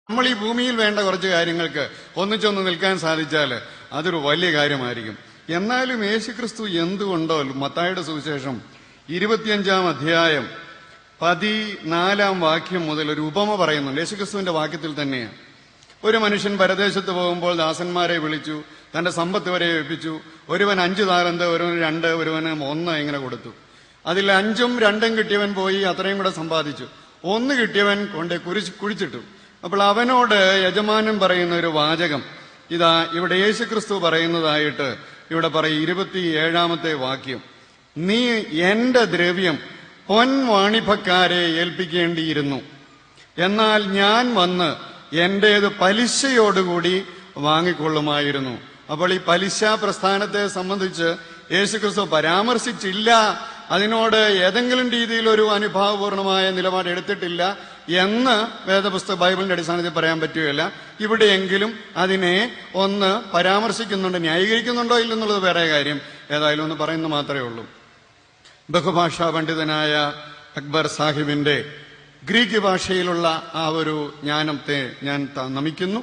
നമ്മൾ ഈ ഭൂമിയിൽ വേണ്ട കുറച്ച് കാര്യങ്ങൾക്ക് ഒന്നിച്ചൊന്ന് നിൽക്കാൻ സാധിച്ചാൽ അതൊരു വലിയ കാര്യമായിരിക്കും. എന്നാലും യേശുക്രിസ്തു എന്തുകൊണ്ടോ മത്തായിയുടെ സുവിശേഷം 25-ാം അധ്യായം 14-ാം വാക്യം മുതൽ ഒരു ഉപമ പറയുന്നുണ്ട്. യേശുക്രിസ്തുവിന്റെ വാക്യത്തിൽ തന്നെയാണ്. ഒരു മനുഷ്യൻ പരദേശത്ത് പോകുമ്പോൾ ദാസന്മാരെ വിളിച്ചു, തന്റെ സമ്പത്ത് വരെ ഏൽപ്പിച്ചു. ഒരുവൻ 5 താലന്ത്, ഒരുവൻ 2, ഒരുവന് 1 ഇങ്ങനെ കൊടുത്തു. അതിൽ 5ഉം 2ഉം കിട്ടിയവൻ പോയി അത്രയും കൂടെ സമ്പാദിച്ചു. 1 കിട്ടിയവൻ കൊണ്ട് കുഴിച്ചിട്ടു. അപ്പോൾ അവനോട് യജമാനൻ പറയുന്ന ഒരു വാചകം ഇതാ ഇവിടെ യേശുക്രിസ്തു പറയുന്നതായിട്ട് ഇവിടെ പറയും. 27-ാമത്തെ വാക്യം, നീ എന്റെ ദ്രവ്യം പൊൻവാണിഭക്കാരെ ഏൽപ്പിക്കേണ്ടിയിരുന്നു, എന്നാൽ ഞാൻ വന്ന് എന്റേത് പലിശയോടുകൂടി വാങ്ങിക്കൊള്ളുമായിരുന്നു. അപ്പോൾ ഈ പലിശ പ്രസ്ഥാനത്തെ സംബന്ധിച്ച് യേശുക്രിസ്തു പരാമർശിച്ചില്ല, അതിനോട് ഏതെങ്കിലും രീതിയിൽ ഒരു അനുഭാവപൂർണമായ നിലപാട് എടുത്തിട്ടില്ല എന്ന് ബൈബിളിന്റെ അടിസ്ഥാനത്തിൽ പറയാൻ പറ്റുകയില്ല. ഇവിടെയെങ്കിലും അതിനെ ഒന്ന് പരാമർശിക്കുന്നുണ്ട്. ന്യായീകരിക്കുന്നുണ്ടോ ഇല്ലെന്നുള്ളത് വേറെ കാര്യം. ഏതായാലും ഒന്ന് പറയുന്നത് മാത്രമേ ഉള്ളൂ. ബഹുഭാഷാ പണ്ഡിതനായ അക്ബർ സാഹിബിന്റെ ഗ്രീക്ക് ഭാഷയിലുള്ള ആ ഒരു ജ്ഞാനത്തെ ഞാൻ നമിക്കുന്നു.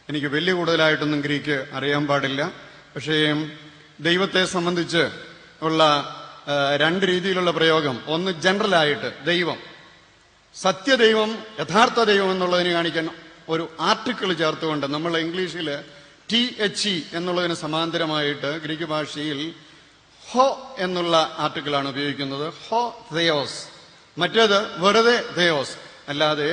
എനിക്ക് വലിയ കൂടുതലായിട്ടൊന്നും ഗ്രീക്ക് അറിയാൻ പാടില്ല. പക്ഷേ ദൈവത്തെ സംബന്ധിച്ച് ഉള്ള 2 രീതിയിലുള്ള പ്രയോഗം, ഒന്ന് ജനറലായിട്ട് ദൈവം, സത്യദൈവം, യഥാർത്ഥ ദൈവം എന്നുള്ളതിന് കാണിക്കാൻ ഒരു ആർട്ടിക്കിൾ ചേർത്തുകൊണ്ട് നമ്മൾ ഇംഗ്ലീഷിൽ THE എന്നുള്ളതിന് സമാന്തരമായിട്ട് ഗ്രീക്ക് ഭാഷയിൽ ഹോ എന്നുള്ള ആർട്ടിക്കിളാണ് ഉപയോഗിക്കുന്നത്. ഹോ തെയോസ്. മറ്റേത് വെറുതെ തെയോസ്, അല്ലാതെ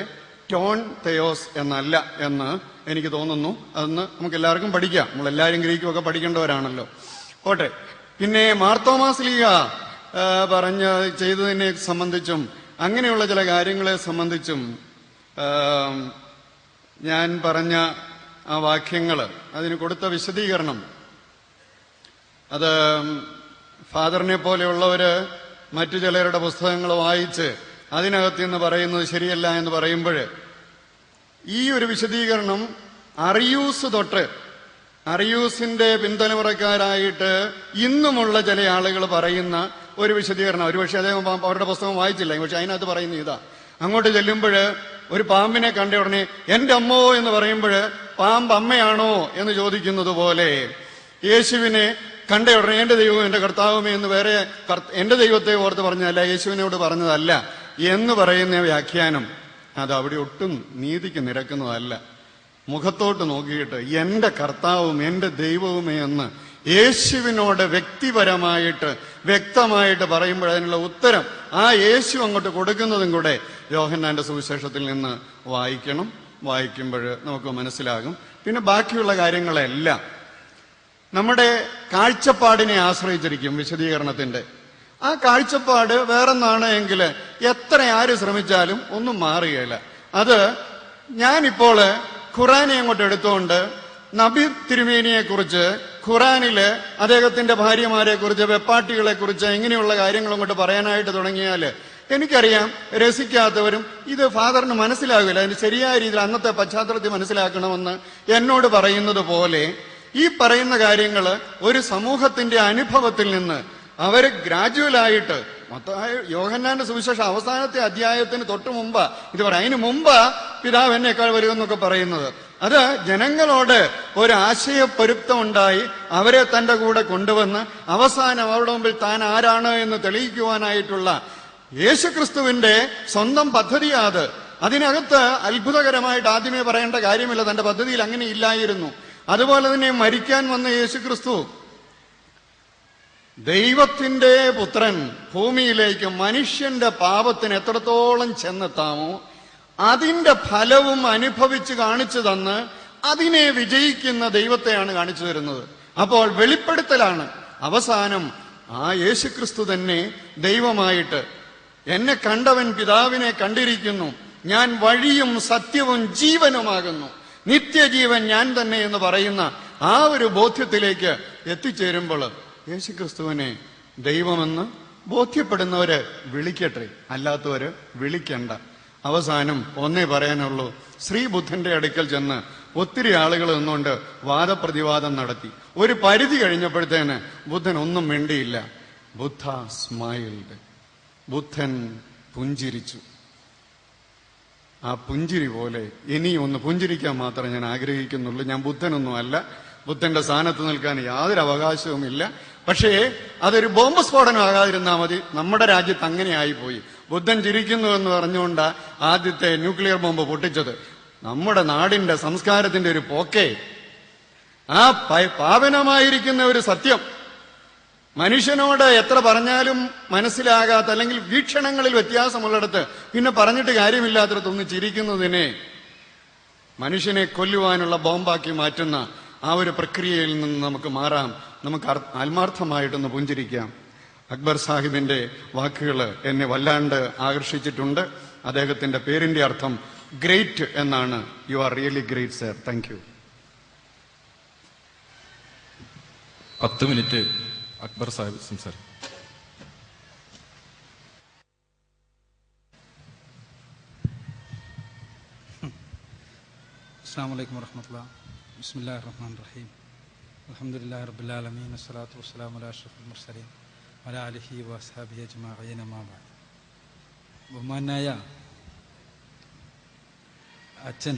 ടോൺ തെയോസ് എന്നല്ല എന്ന് എനിക്ക് തോന്നുന്നു. അതൊന്ന് നമുക്ക് എല്ലാവർക്കും പഠിക്കാം. നമ്മളെല്ലാവരും ഗ്രീക്കും ഒക്കെ പഠിക്കേണ്ടവരാണല്ലോ. പോട്ടെ. പിന്നെ മാർത്തോമാ ശ്ലീഹ ചെയ്തതിനെ സംബന്ധിച്ചും അങ്ങനെയുള്ള ചില കാര്യങ്ങളെ സംബന്ധിച്ചും ഞാൻ പറഞ്ഞ ആ വാക്യങ്ങൾ, അതിന് കൊടുത്ത വിശദീകരണം, അത് ഫാദറിനെ പോലെയുള്ളവര് മറ്റു ചിലരുടെ പുസ്തകങ്ങൾ വായിച്ച് അതിനകത്ത് നിന്ന് പറയുന്നത് ശരിയല്ല എന്ന് പറയുമ്പോൾ ഈ ഒരു വിശദീകരണം അറിയൂസ് തൊട്ട് അറിയൂസിന്റെ പിന്തലമുറക്കാരായിട്ട് ഇന്നുമുള്ള ചില ആളുകൾ പറയുന്ന ഒരു വിശദീകരണം. ഒരുപക്ഷെ അദ്ദേഹം അവരുടെ പുസ്തകം വായിച്ചില്ല, പക്ഷെ അതിനകത്ത് പറയുന്ന ഇതാ. അങ്ങോട്ട് ചെല്ലുമ്പോൾ ഒരു പാമ്പിനെ കണ്ട ഉടനെ എന്റെ അമ്മോ എന്ന് പറയുമ്പോൾ പാമ്പ് അമ്മയാണോ എന്ന് ചോദിക്കുന്നത് പോലെ യേശുവിനെ കണ്ട ഉടനെ എന്റെ ദൈവവും എന്റെ കർത്താവുമേ എന്ന് വേറെ എന്റെ ദൈവത്തെ ഓർത്ത് പറഞ്ഞതല്ല, യേശുവിനോട് പറഞ്ഞതല്ല എന്ന് പറയുന്ന വ്യാഖ്യാനം അത് അവിടെ ഒട്ടും നീതിക്ക് നിരക്കുന്നതല്ല. മുഖത്തോട്ട് നോക്കിയിട്ട് എന്റെ കർത്താവും എന്റെ ദൈവവുമേ എന്ന് യേശുവിനോട് വ്യക്തിപരമായിട്ട് വ്യക്തമായിട്ട് പറയുമ്പോൾ അതിനുള്ള ഉത്തരം ആ യേശു അങ്ങോട്ട് കൊടുക്കുന്നതും കൂടെ യോഹന്നാന്റെ സുവിശേഷത്തിൽ നിന്ന് വായിക്കണം. വായിക്കുമ്പോൾ നമുക്ക് മനസ്സിലാകും. പിന്നെ ബാക്കിയുള്ള കാര്യങ്ങളെല്ലാം നമ്മുടെ കാഴ്ചപ്പാടിനെ ആശ്രയിച്ചിരിക്കും വിശദീകരണത്തിന്റെ. ആ കാഴ്ചപ്പാട് വേറൊന്നാണ് എങ്കിൽ എത്ര ആര് ശ്രമിച്ചാലും ഒന്നും മാറുകയില്ല. അത് ഞാനിപ്പോൾ ഖുറാനെ അങ്ങോട്ട് എടുത്തുകൊണ്ട് നബി തിരുമേനിയെ കുറിച്ച്, ഖുറാനില് അദ്ദേഹത്തിന്റെ ഭാര്യമാരെ കുറിച്ച്, വെപ്പാട്ടികളെ കുറിച്ച് ഇങ്ങനെയുള്ള കാര്യങ്ങൾ അങ്ങോട്ട് പറയാനായിട്ട് തുടങ്ങിയാല് എനിക്കറിയാം രസിക്കാത്തവരും ഇത് ഫാദറിന് മനസ്സിലാകില്ല, അതിന് ശരിയായ രീതിയിൽ അന്നത്തെ പശ്ചാത്തലത്തിൽ മനസ്സിലാക്കണമെന്ന് എന്നോട് പറയുന്നത് പോലെ ഈ പറയുന്ന കാര്യങ്ങൾ ഒരു സമൂഹത്തിന്റെ അനുഭവത്തിൽ നിന്ന് അവര് ഗ്രാജുവലായിട്ട് യോഹന്നാന്റെ സുവിശേഷം അവസാനത്തെ അധ്യായത്തിന് തൊട്ട് മുമ്പ് ഇത് പറയാം. അതിന് മുമ്പ് പിതാവ് എന്നേക്കാൾ വരുമെന്നൊക്കെ പറയുന്നത്. അത് ജനങ്ങളോട് ഒരു ആശയപ്പൊരുത്തം ഉണ്ടായി അവരെ തന്റെ കൂടെ കൊണ്ടുവന്ന് അവസാനം അവരുടെ മുമ്പിൽ താൻ ആരാണ് എന്ന് തെളിയിക്കുവാനായിട്ടുള്ള യേശുക്രിസ്തുവിന്റെ സ്വന്തം പദ്ധതിയാത്. അതിനകത്ത് അത്ഭുതകരമായിട്ട് ആദ്യമേ പറയേണ്ട കാര്യമില്ല, തന്റെ പദ്ധതിയിൽ അങ്ങനെ ഇല്ലായിരുന്നു. അതുപോലെ തന്നെ മരിക്കാൻ വന്ന യേശുക്രിസ്തു ദൈവത്തിന്റെ പുത്രൻ ഭൂമിയിലേക്ക് മനുഷ്യന്റെ പാപത്തിന് എത്രത്തോളം ചെന്നെത്താമോ അതിന്റെ ഫലവും അനുഭവിച്ച് കാണിച്ചു തന്ന് അതിനെ വിജയിക്കുന്ന ദൈവത്തെയാണ് കാണിച്ചു തരുന്നത്. അപ്പോൾ വെളിപ്പെടുത്തലാണ്. അവസാനം ആ യേശുക്രിസ്തു തന്നെ ദൈവമായിട്ട് എന്നെ കണ്ടവൻ പിതാവിനെ കണ്ടിരിക്കുന്നു, ഞാൻ വഴിയും സത്യവും ജീവനുമാകുന്നു, നിത്യജീവൻ ഞാൻ തന്നെ എന്ന് പറയുന്ന ആ ഒരു ബോധ്യത്തിലേക്ക് എത്തിച്ചേരുമ്പോൾ യേശുക്രിസ്തുവിനെ ദൈവമെന്ന് ബോധ്യപ്പെടുന്നവര് വിളിക്കട്ടെ, അല്ലാത്തവര് വിളിക്കണ്ട. അവസാനം ഒന്നേ പറയാനുള്ളൂ. ശ്രീബുദ്ധന്റെ അടുക്കൽ ചെന്ന് ഒത്തിരി ആളുകൾ നിന്നുകൊണ്ട് വാദപ്രതിവാദം നടത്തി. ഒരു പരിധി കഴിഞ്ഞപ്പോഴത്തേന് ബുദ്ധൻ ഒന്നും മിണ്ടിയില്ല. ബുദ്ധ സ്മൈൽഡ്. ബുദ്ധൻ പുഞ്ചിരിച്ചു. ആ പുഞ്ചിരി പോലെ ഇനിയും ഒന്ന് പുഞ്ചിരിക്കാൻ മാത്രമേ ഞാൻ ആഗ്രഹിക്കുന്നുള്ളൂ. ഞാൻ ബുദ്ധനൊന്നും അല്ല, ബുദ്ധന്റെ സ്ഥാനത്ത് നിൽക്കാൻ യാതൊരു അവകാശവുമില്ല. പക്ഷേ അതൊരു ബോംബ് സ്ഫോടനം ആകാതിരുന്നാൽ മതി. നമ്മുടെ രാജ്യത്ത് അങ്ങനെ ആയിപ്പോയി. ബുദ്ധൻ ചിരിക്കുന്നു എന്ന് പറഞ്ഞുകൊണ്ട് ആദ്യത്തെ ന്യൂക്ലിയർ ബോംബ് പൊട്ടിച്ചത്. നമ്മുടെ നാടിന്റെ സംസ്കാരത്തിന്റെ ഒരു പോക്കേ, ആ പാവനമായിരിക്കുന്ന ഒരു സത്യം മനുഷ്യനോട് എത്ര പറഞ്ഞാലും മനസ്സിലാകാത്ത, അല്ലെങ്കിൽ വീക്ഷണങ്ങളിൽ വ്യത്യാസമുള്ളിടത്ത് പിന്നെ പറഞ്ഞിട്ട് കാര്യമില്ലാത്തിടത്തൊന്ന് ചിരിക്കുന്നതിനെ മനുഷ്യനെ കൊല്ലുവാനുള്ള ബോംബാക്കി മാറ്റുന്ന ആ ഒരു പ്രക്രിയയിൽ നിന്ന് നമുക്ക് മാറാം. നമുക്ക് ആത്മാർത്ഥമായിട്ടൊന്ന് പുഞ്ചിരിക്കാം. അക്ബർ സാഹിബിന്റെ വാക്കുകൾ എന്നെ വല്ലാണ്ട് ആകർഷിച്ചിട്ടുണ്ട്. അദ്ദേഹത്തിന്റെ പേരിന്റെ അർത്ഥം ഗ്രേറ്റ് എന്നാണ്. You are really great sir. Thank you. 10 minute Akbar Sahib സംസാരിക്കും. അസ്സലാമു അലൈക്കും വറഹ്മത്തുള്ളാഹി. ബിസ്മില്ലാഹിർ റഹ്മാനിർ റഹീം. അൽഹംദുലില്ലാഹി റബ്ബിൽ ആലമീൻ. വസ്സലാത്തു വസ്സലാമു അലാ അഷ്റഫിൽ മുർസലീൻ വഅലാ ആലിഹി വഅസ്ഹാബിഹി അജ്മഈൻ. അമ്മാ ബഅദ്. ബഹുമാനായ അച്ഛൻ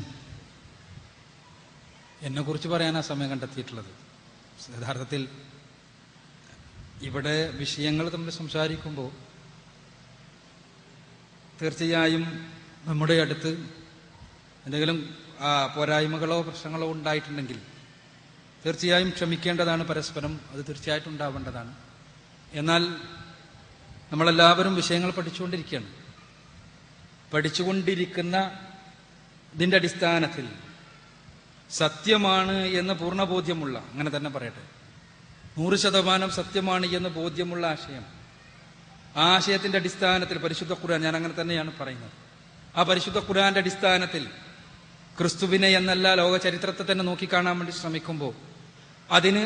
എന്നെക്കുറിച്ച് പറയാനാ സമയം കണ്ടെത്തിയിട്ടുള്ളത്. യഥാർത്ഥത്തിൽ ഇവിടെ വിഷയങ്ങൾ തമ്മിൽ സംസാരിക്കുമ്പോൾ തീർച്ചയായും നമ്മുടെ അടുത്ത് എന്തെങ്കിലും പോരായ്മകളോ പ്രശ്നങ്ങളോ ഉണ്ടായിട്ടുണ്ടെങ്കിൽ തീർച്ചയായും ക്ഷമിക്കേണ്ടതാണ് പരസ്പരം. അത് തീർച്ചയായിട്ടും ഉണ്ടാവേണ്ടതാണ്. എന്നാൽ നമ്മളെല്ലാവരും വിഷയങ്ങൾ പഠിച്ചുകൊണ്ടിരിക്കുന്ന ഇതിൻ്റെ അടിസ്ഥാനത്തിൽ സത്യമാണ് എന്ന് പൂർണ്ണബോധ്യമുള്ള, അങ്ങനെ തന്നെ പറയട്ടെ, 100% സത്യമാണ് എന്ന് ബോധ്യമുള്ള ആശയം, ആ ആശയത്തിന്റെ അടിസ്ഥാനത്തിൽ പരിശുദ്ധ ഖുർആൻ, ഞാൻ അങ്ങനെ തന്നെയാണ് പറയുന്നത്, ആ പരിശുദ്ധ ഖുർആന്റെ അടിസ്ഥാനത്തിൽ ക്രിസ്തുവിനെ എന്നല്ല ലോക ചരിത്രത്തെ തന്നെ നോക്കിക്കാണാൻ വേണ്ടി ശ്രമിക്കുമ്പോൾ അതിന്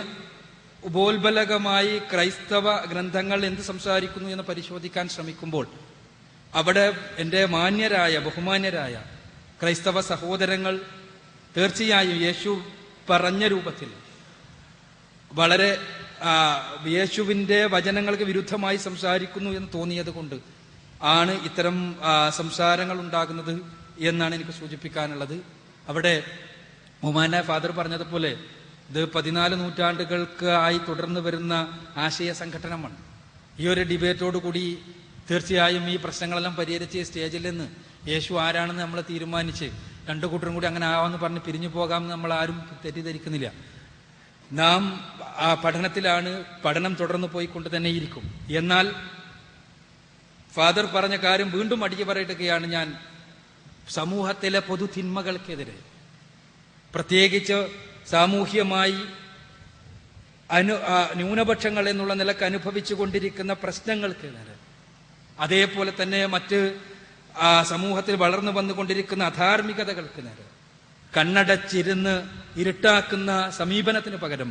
ഉപോത്ബലകമായി ക്രൈസ്തവ ഗ്രന്ഥങ്ങൾ എന്ത് സംസാരിക്കുന്നു എന്ന് പരിശോധിക്കാൻ ശ്രമിക്കുമ്പോൾ അവിടെ എൻ്റെ മാന്യരായ ബഹുമാന്യരായ ക്രൈസ്തവ സഹോദരങ്ങൾ തീർച്ചയായും യേശു പറഞ്ഞ രൂപത്തിൽ വളരെ യേശുവിൻ്റെ വചനങ്ങൾക്ക് വിരുദ്ധമായി സംസാരിക്കുന്നു എന്ന് തോന്നിയത് കൊണ്ട് ആണ് ഇത്തരം സംസാരങ്ങൾ ഉണ്ടാകുന്നത് എന്നാണ് എനിക്ക് സൂചിപ്പിക്കാനുള്ളത്. അവിടെ ഒമാന ഫാദർ പറഞ്ഞതുപോലെ ഇത് 14 നൂറ്റാണ്ടുകൾക്ക് ആയി തുടർന്നു വരുന്ന ആശയ സംഘടനമാണ്. ഈ ഒരു ഡിബേറ്റോടുകൂടി തീർച്ചയായും ഈ പ്രശ്നങ്ങളെല്ലാം പരിഹരിച്ച് സ്റ്റേജിൽ നിന്ന് യേശു ആരാണെന്ന് നമ്മൾ തീരുമാനിച്ച് രണ്ടു കൂട്ടരും കൂടി അങ്ങനെ ആവാമെന്ന് പറഞ്ഞ് പിരിഞ്ഞു പോകാമെന്ന് നമ്മൾ ആരും തെറ്റിദ്ധരിക്കുന്നില്ല. നാം ആ പഠനത്തിലാണ്, പഠനം തുടർന്നു പോയിക്കൊണ്ട് തന്നെ ഇരിക്കും. എന്നാൽ ഫാദർ പറഞ്ഞ കാര്യം വീണ്ടും അടിച്ചു പറയുകയാണ് ഞാൻ. സമൂഹത്തിലെ പൊതു തിന്മകൾക്കെതിരെ, പ്രത്യേകിച്ച് സാമൂഹ്യമായി ന്യൂനപക്ഷങ്ങൾ എന്നുള്ള നിലക്ക് അനുഭവിച്ചു കൊണ്ടിരിക്കുന്ന പ്രശ്നങ്ങൾക്കെതിരെ, അതേപോലെ തന്നെ മറ്റ് സമൂഹത്തിൽ വളർന്നു വന്നുകൊണ്ടിരിക്കുന്ന അധാർമികതകൾക്ക് നേരെ കണ്ണടച്ചിരുന്ന് ഇരുട്ടാക്കുന്ന സമീപനത്തിന് പകരം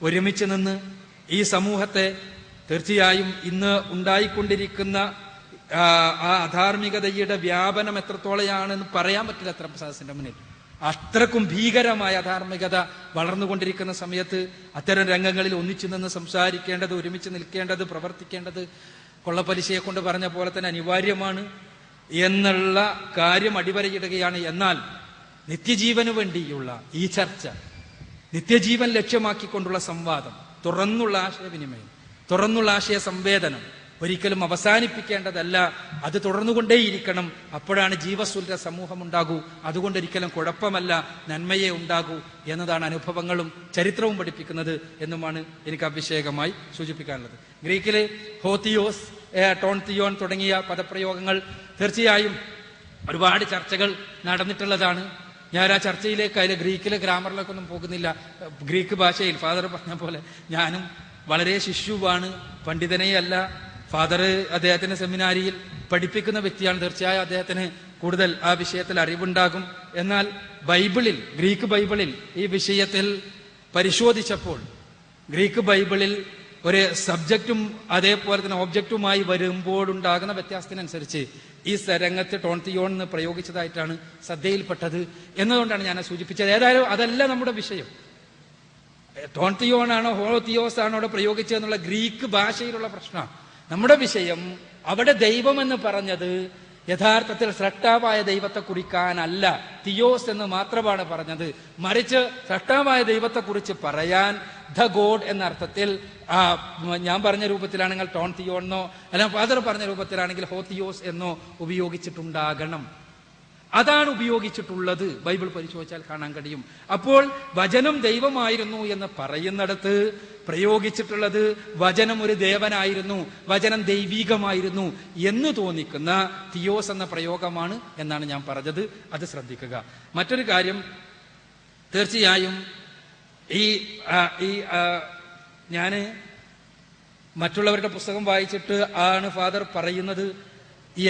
ഒരുമിച്ച് നിന്ന് ഈ സമൂഹത്തെ തീർച്ചയായും ഇന്ന് ഉണ്ടായിക്കൊണ്ടിരിക്കുന്ന ആ അധാർമികതയുടെ വ്യാപനം എത്രത്തോളയാണെന്ന് പറയാൻ പറ്റില്ല അത്ര സദസ്സിന്റെ മുന്നിൽ. അത്രക്കും ഭീകരമായ അധാർമികത വളർന്നുകൊണ്ടിരിക്കുന്ന സമയത്ത് അത്തരം രംഗങ്ങളിൽ ഒന്നിച്ചു നിന്ന് സംസാരിക്കേണ്ടത്, ഒരുമിച്ച് നിൽക്കേണ്ടത്, പ്രവർത്തിക്കേണ്ടത് കൊള്ളപ്പലിശയെ കൊണ്ട് പറഞ്ഞ പോലെ തന്നെ അനിവാര്യമാണ് എന്നുള്ള കാര്യം അടിവരയിടുകയാണ്. എന്നാൽ നിത്യജീവന് വേണ്ടിയുള്ള ഈ ചർച്ച, നിത്യജീവൻ ലക്ഷ്യമാക്കിക്കൊണ്ടുള്ള സംവാദം, തുറന്നുള്ള ആശയവിനിമയം, തുറന്നുള്ള ആശയ സംവേദനം ഒരിക്കലും അവസാനിപ്പിക്കേണ്ടതല്ല. അത് തുടർന്നുകൊണ്ടേയിരിക്കണം. അപ്പോഴാണ് ജീവസുര സമൂഹം ഉണ്ടാകൂ. അതുകൊണ്ടൊരിക്കലും കുഴപ്പമല്ല, നന്മയെ ഉണ്ടാകൂ എന്നതാണ് അനുഭവങ്ങളും ചരിത്രവും പഠിപ്പിക്കുന്നത് എന്നുമാണ് എനിക്ക് അഭിഷേകമായി സൂചിപ്പിക്കാനുള്ളത്. ഗ്രീക്കിലെ ഹോത്തിയോസ്, ടോൺതിയോൺ തുടങ്ങിയ പദപ്രയോഗങ്ങൾ തീർച്ചയായും ഒരുപാട് ചർച്ചകൾ നടന്നിട്ടുള്ളതാണ്. ഞാൻ ആ ചർച്ചയിലേക്ക്, അതിലെ ഗ്രീക്കിലെ ഗ്രാമറിലേക്കൊന്നും പോകുന്നില്ല. ഗ്രീക്ക് ഭാഷയിൽ ഫാദർ പറഞ്ഞ പോലെ ഞാനും വളരെ ശിശുവാണ്, പണ്ഡിതനെയല്ല. ഫാദർ അദ്ദേഹത്തിന്റെ സെമിനാരിയിൽ പഠിപ്പിക്കുന്ന വ്യക്തിയാണ്. തീർച്ചയായും അദ്ദേഹത്തിന് കൂടുതൽ ആ വിഷയത്തിൽ അറിവുണ്ടാകും. എന്നാൽ ബൈബിളിൽ, ഗ്രീക്ക് ബൈബിളിൽ ഈ വിഷയത്തിൽ പരിശോധിച്ചപ്പോൾ ഗ്രീക്ക് ബൈബിളിൽ ഒരു സബ്ജക്റ്റും അതേപോലെ തന്നെ ഓബ്ജക്റ്റുമായി വരുമ്പോഴുണ്ടാകുന്ന വ്യത്യാസത്തിനനുസരിച്ച് ഈ രംഗത്ത് ടോൺതിയോൺ എന്ന് പ്രയോഗിച്ചതായിട്ടാണ് ശ്രദ്ധയിൽപ്പെട്ടത് എന്നതുകൊണ്ടാണ് ഞാൻ സൂചിപ്പിച്ചത്. ഏതായാലും അതല്ല നമ്മുടെ വിഷയം. ടോൺതിയോൺ ആണോ ഹോത്തിയോസ് ആണോ അവിടെ പ്രയോഗിച്ചതെന്നുള്ള ഗ്രീക്ക് ഭാഷയിലുള്ള പ്രശ്നമാണ്. നമ്മുടെ വിഷയം അവിടെ ദൈവം എന്ന് പറഞ്ഞത് യഥാർത്ഥത്തിൽ സ്രഷ്ടാവായ ദൈവത്തെ കുറിക്കാനല്ല, തിയോസ് എന്ന് മാത്രമാണ് പറഞ്ഞത്. മറിച്ച് സ്രഷ്ടാവായ ദൈവത്തെക്കുറിച്ച് പറയാൻ ദ ഗോഡ് എന്ന അർത്ഥത്തിൽ ഞാൻ പറഞ്ഞ രൂപത്തിലാണെങ്കിൽ ടോൺ തിയോ എന്നോ അല്ലെങ്കിൽ ഫാദർ പറഞ്ഞ രൂപത്തിലാണെങ്കിൽ ഹോ തിയോസ് എന്നോ ഉപയോഗിച്ചിട്ടുണ്ടാകണം. അതാണ് ഉപയോഗിച്ചിട്ടുള്ളത്. ബൈബിൾ പരിശോധിച്ചാൽ കാണാൻ കഴിയും. അപ്പോൾ വചനം ദൈവമായിരുന്നു എന്ന് പറയുന്നിടത്ത് പ്രയോഗിച്ചിട്ടുള്ളത് വചനം ഒരു ദേവനായിരുന്നു, വചനം ദൈവികമായിരുന്നു എന്ന് തോന്നിക്കുന്ന തിയോസ് എന്ന പ്രയോഗമാണ് എന്നാണ് ഞാൻ പറഞ്ഞത്. അത് ശ്രദ്ധിക്കുക. മറ്റൊരു കാര്യം, തീർച്ചയായും ഞാൻ മറ്റുള്ളവരുടെ പുസ്തകം വായിച്ചിട്ട് ആണ് ഫാദർ പറയുന്നത്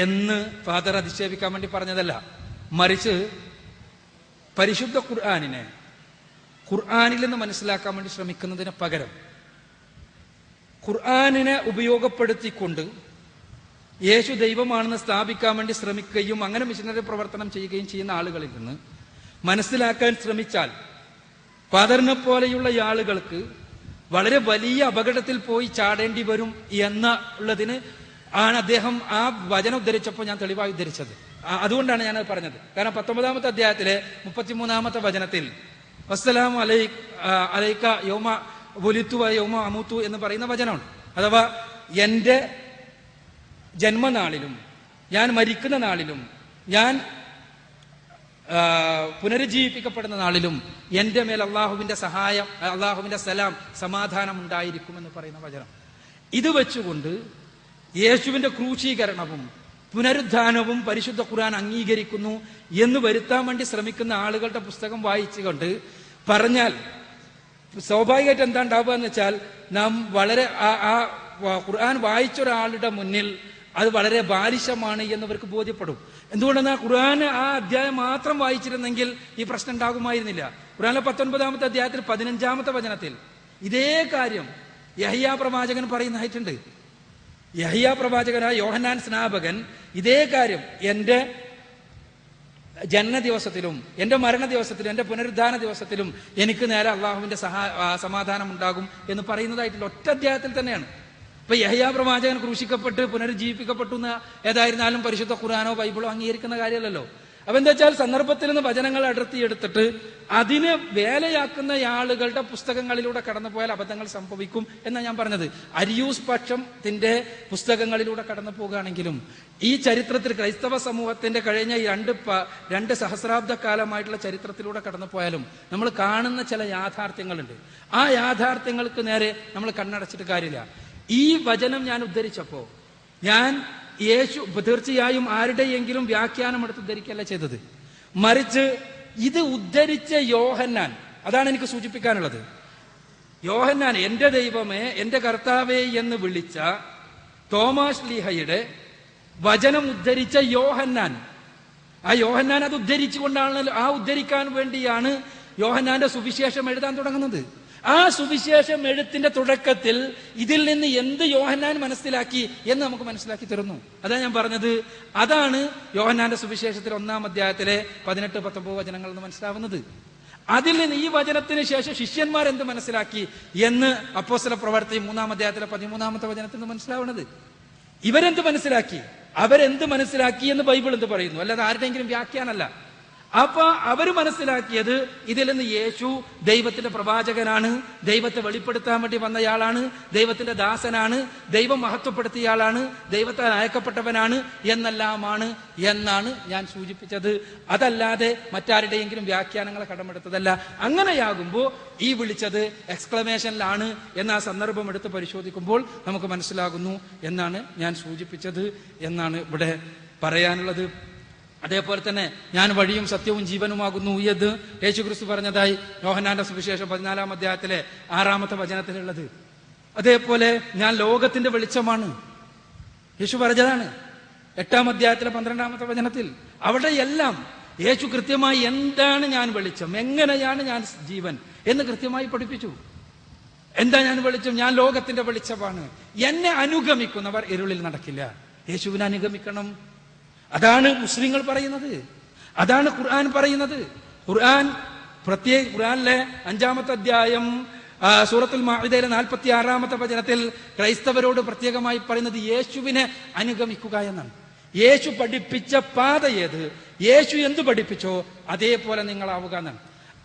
എന്ന് ഫാദർ അധിക്ഷേപിക്കാൻ വേണ്ടി പറഞ്ഞതല്ല. മറിച്ച് പരിശുദ്ധ ഖുർആനിൽ നിന്ന് മനസ്സിലാക്കാൻ വേണ്ടി ശ്രമിക്കുന്നതിന് പകരം ഖുർആനിനെ ഉപയോഗപ്പെടുത്തിക്കൊണ്ട് യേശു ദൈവമാണെന്ന് സ്ഥാപിക്കാൻ വേണ്ടി ശ്രമിക്കുകയും അങ്ങനെ മിഷനറി പ്രവർത്തനം ചെയ്യുകയും ചെയ്യുന്ന ആളുകളിൽ നിന്ന് മനസ്സിലാക്കാൻ ശ്രമിച്ചാൽ ഫാദറിനെ പോലെയുള്ള ആളുകൾക്ക് വളരെ വലിയ അപകടത്തിൽ പോയി ചാടേണ്ടി വരും എന്നുള്ളതിന് ആണ് അദ്ദേഹം ആ വചനം ഉദ്ധരിച്ചപ്പോൾ ഞാൻ തെളിവായി ഉദ്ധരിച്ചത്. അതുകൊണ്ടാണ് ഞാനത് പറഞ്ഞത്. കാരണം 19-ാമത്തെ അധ്യായത്തിലെ 33-ാമത്തെ വചനത്തിൽ വസ്സലാമു അലൈക യൗമ വുലിതു വ യൗമ അമൂതു എന്ന് പറയുന്ന വചനമാണ്. അഥവാ എൻ്റെ ജന്മനാളിലും ഞാൻ മരിക്കുന്ന നാളിലും ഞാൻ പുനരുജ്ജീവിപ്പിക്കപ്പെടുന്ന നാളിലും എൻ്റെ മേൽ അള്ളാഹുവിന്റെ സഹായം, അള്ളാഹുവിന്റെ സലാം, സമാധാനം ഉണ്ടായിരിക്കുമെന്ന് പറയുന്ന വചനം. ഇത് വെച്ചുകൊണ്ട് യേശുവിന്റെ ക്രൂശീകരണവും പുനരുദ്ധാനവും പരിശുദ്ധ ഖുർആൻ അംഗീകരിക്കുന്നു എന്ന് വരുത്താൻ വേണ്ടി ശ്രമിക്കുന്ന ആളുകളുടെ പുസ്തകം വായിച്ചുകൊണ്ട് പറഞ്ഞാൽ സ്വാഭാവികമായിട്ട് എന്താ ഉണ്ടാവുക എന്ന് വെച്ചാൽ നാം വളരെ ആ ഖുർആൻ വായിച്ച ഒരാളുടെ മുന്നിൽ അത് വളരെ ബാലിശമാണ് എന്നവർക്ക് ബോധ്യപ്പെടും. എന്തുകൊണ്ടെന്നാൽ ഖുർആൻ ആ അധ്യായം മാത്രം വായിച്ചിരുന്നെങ്കിൽ ഈ പ്രശ്നം ഉണ്ടാകുമായിരുന്നില്ല. ഖുർആനിലെ 19-ാമത്തെ അധ്യായത്തിൽ 15-ാമത്തെ വചനത്തിൽ ഇതേ കാര്യം യഹ്യാ പ്രവാചകൻ പറയുന്നതായിട്ടുണ്ട്. യഹ്യാ പ്രവാചകനായ യോഹന്നാൻ സ്നാപകൻ ഇതേ കാര്യം എൻ്റെ ജനന ദിവസത്തിലും എൻ്റെ മരണ ദിവസത്തിലും എൻ്റെ പുനരുദ്ധാന ദിവസത്തിലും എനിക്ക് നേരെ അള്ളാഹുവിന്റെ സമാധാനം ഉണ്ടാകും എന്ന് പറയുന്നതായിട്ടുള്ള ഒറ്റ അധ്യായത്തിൽ തന്നെയാണ്. ഇപ്പൊ യഹ്യാ പ്രവാചകൻ ക്രൂശിക്കപ്പെട്ട് പുനരുജ്ജീവിപ്പിക്കപ്പെട്ടു എന്ന് ഏതായിരുന്നാലും പരിശുദ്ധ ഖുർആനോ ബൈബിളോ അംഗീകരിക്കുന്ന കാര്യമല്ലല്ലോ. അപ്പൊ എന്താ വെച്ചാൽ സന്ദർഭത്തിൽ നിന്ന് വചനങ്ങൾ അടർത്തിയെടുത്തിട്ട് അതിന് വേലയാക്കുന്ന ആളുകളുടെ പുസ്തകങ്ങളിലൂടെ കടന്നു പോയാൽ അബദ്ധങ്ങൾ സംഭവിക്കും എന്നാണ് ഞാൻ പറഞ്ഞത്. അരിയൂസ് പക്ഷത്തിന്റെ പുസ്തകങ്ങളിലൂടെ കടന്നു പോകുകയാണെങ്കിലും ഈ ചരിത്രത്തിൽ ക്രൈസ്തവ സമൂഹത്തിന്റെ കഴിഞ്ഞ ഈ രണ്ട് സഹസ്രാബ്ദ കാലമായിട്ടുള്ള ചരിത്രത്തിലൂടെ കടന്നു പോയാലും നമ്മൾ കാണുന്ന ചില യാഥാർത്ഥ്യങ്ങളുണ്ട്. ആ യാഥാർത്ഥ്യങ്ങൾക്ക് നേരെ നമ്മൾ കണ്ണടച്ചിട്ട് കാര്യമില്ല. ഈ വചനം ഞാൻ ഉദ്ധരിച്ചപ്പോ ഞാൻ യേശു തീർച്ചയായും ആരുടെയെങ്കിലും വ്യാഖ്യാനം എടുത്ത് ഉദ്ധരിക്കല്ല ചെയ്തത്. മറിച്ച് ഇത് ഉദ്ധരിച്ച യോഹന്നാൻ, അതാണ് എനിക്ക് സൂചിപ്പിക്കാനുള്ളത്. യോഹന്നാൻ എൻ്റെ ദൈവമേ എൻ്റെ കർത്താവേ എന്ന് വിളിച്ച തോമാസ് ലീഹയുടെ വചനം ഉദ്ധരിച്ച യോഹന്നാൻ, ആ യോഹന്നാൻ അത് ഉദ്ധരിച്ചുകൊണ്ടാണ്, ആ ഉദ്ധരിക്കാൻ വേണ്ടിയാണ് യോഹന്നാന്റെ സുവിശേഷം എഴുതാൻ തുടങ്ങുന്നത്. ആ സുവിശേഷം എഴുത്തിന്റെ തുടക്കത്തിൽ ഇതിൽ നിന്ന് എന്ത് യോഹന്നാൻ മനസ്സിലാക്കി എന്ന് നമുക്ക് മനസ്സിലാക്കി തരുന്നു. അതാ ഞാൻ പറഞ്ഞത്, അതാണ് യോഹന്നാന്റെ സുവിശേഷത്തിൽ 1-ാം അധ്യായത്തിലെ 18-19 വചനങ്ങൾ എന്ന് മനസ്സിലാവുന്നത്. അതിൽ നിന്ന് ഈ വചനത്തിന് ശേഷം ശിഷ്യന്മാർ എന്ത് മനസ്സിലാക്കി എന്ന് അപ്പോസ്തല പ്രവൃത്തി 3-ാം അധ്യായത്തിലെ 13-ാമത്തെ വചനത്തിൽ നിന്ന് മനസ്സിലാവുന്നത്. ഇവരെന്ത് മനസ്സിലാക്കി, അവരെന്ത് മനസ്സിലാക്കി എന്ന് ബൈബിൾ എന്ത് പറയുന്നു, അല്ലാതെ ആരുടെയെങ്കിലും വ്യാഖ്യാനമല്ല. അപ്പൊ അവര് മനസ്സിലാക്കിയത് ഇതിൽ നിന്ന് യേശു ദൈവത്തിന്റെ പ്രവാചകനാണ്, ദൈവത്തെ വെളിപ്പെടുത്താൻ വേണ്ടി വന്നയാളാണ്, ദൈവത്തിന്റെ ദാസനാണ്, ദൈവം മഹത്വപ്പെടുത്തിയയാളാണ്, ദൈവത്താൽ അയക്കപ്പെട്ടവനാണ് എന്നെല്ലാമാണ് എന്നാണ് ഞാൻ സൂചിപ്പിച്ചത്. അതല്ലാതെ മറ്റാരുടെയെങ്കിലും വ്യാഖ്യാനങ്ങളെ കടമെടുത്തതല്ല. അങ്ങനെയാകുമ്പോൾ ഈ വിളിച്ചത് എക്സ്ക്ലമേഷനിലാണ് എന്ന ആ സന്ദർഭം എടുത്ത് പരിശോധിക്കുമ്പോൾ നമുക്ക് മനസ്സിലാകുന്നു എന്നാണ് ഞാൻ സൂചിപ്പിച്ചത് എന്നാണ് ഇവിടെ പറയാനുള്ളത്. അതേപോലെ തന്നെ ഞാൻ വഴിയും സത്യവും ജീവനുമാകുന്നു എന്ന് യേശുക്രിസ്തു പറഞ്ഞതായി യോഹന്നാന്റെ സുവിശേഷം 14-ാം അധ്യായത്തിലെ 6-ാമത്തെ വചനത്തിലുള്ളത്. അതേപോലെ ഞാൻ ലോകത്തിന്റെ വെളിച്ചമാണ് യേശു പറഞ്ഞതാണ് 8-ാം അധ്യായത്തിലെ 12-ാമത്തെ വചനത്തിൽ. അവിടെ എല്ലാം യേശു കൃത്യമായി എന്താണ് ഞാൻ വെളിച്ചം, എങ്ങനെയാണ് ഞാൻ ജീവൻ എന്ന് കൃത്യമായി പഠിപ്പിച്ചു. എന്താ ഞാൻ വെളിച്ചം? ഞാൻ ലോകത്തിന്റെ വെളിച്ചമാണ്. എന്നെ അനുഗമിക്കുന്നവർ ഇരുളിൽ നടക്കില്ല. യേശുവിനെ അനുഗമിക്കണം. അതാണ് മുസ്ലിങ്ങൾ പറയുന്നത്, അതാണ് ഖുർആൻ പറയുന്നത്. ഖുർആനിലെ 5-ാമത്തെ അധ്യായം സൂറത്തുൽ മാഇദയിലെ 46-ാമത്തെ വചനത്തിൽ ക്രൈസ്തവരോട് പ്രത്യേകമായി പറയുന്നത് യേശുവിനെ അനുഗമിക്കുക എന്നാണ്. യേശു പഠിപ്പിച്ച പാത ഏത്, യേശു എന്തു പഠിപ്പിച്ചോ അതേപോലെ നിങ്ങളാവുക എന്നാണ്.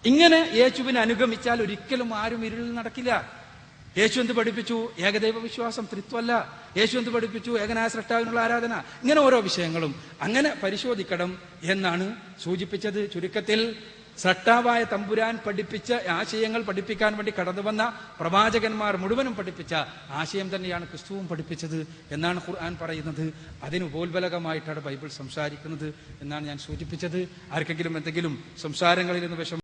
ഇങ്ങനെ യേശുവിനെ അനുഗമിച്ചാൽ ഒരിക്കലും ആരും ഇരുളിൽ നടക്കില്ല. യേശു എന്ത് പഠിപ്പിച്ചു? ഏകദൈവ വിശ്വാസം, ത്രിത്വമല്ല. യേശു എന്ത് പഠിപ്പിച്ചു? ഏകനായ സ്രഷ്ടാവിനുള്ള ആരാധന. ഇങ്ങനെ ഓരോ വിഷയങ്ങളും അങ്ങനെ പരിശോധിക്കണം എന്നാണ് സൂചിപ്പിച്ചത്. ചുരുക്കത്തിൽ സ്രഷ്ടാവായ തമ്പുരാൻ പഠിപ്പിച്ച ആശയങ്ങൾ പഠിപ്പിക്കാൻ വേണ്ടി കടന്നു വന്ന പ്രവാചകന്മാർ മുഴുവനും പഠിപ്പിച്ച ആശയം തന്നെയാണ് ക്രിസ്തുവും പഠിപ്പിച്ചത് എന്നാണ് ഖുർആൻ പറയുന്നത്. അതിന് ഉപോത്ബലകമായിട്ടാണ് ബൈബിൾ സംസാരിക്കുന്നത് എന്നാണ് ഞാൻ സൂചിപ്പിച്ചത്. ആർക്കെങ്കിലും എന്തെങ്കിലും സംസാരങ്ങളിൽ നിന്ന്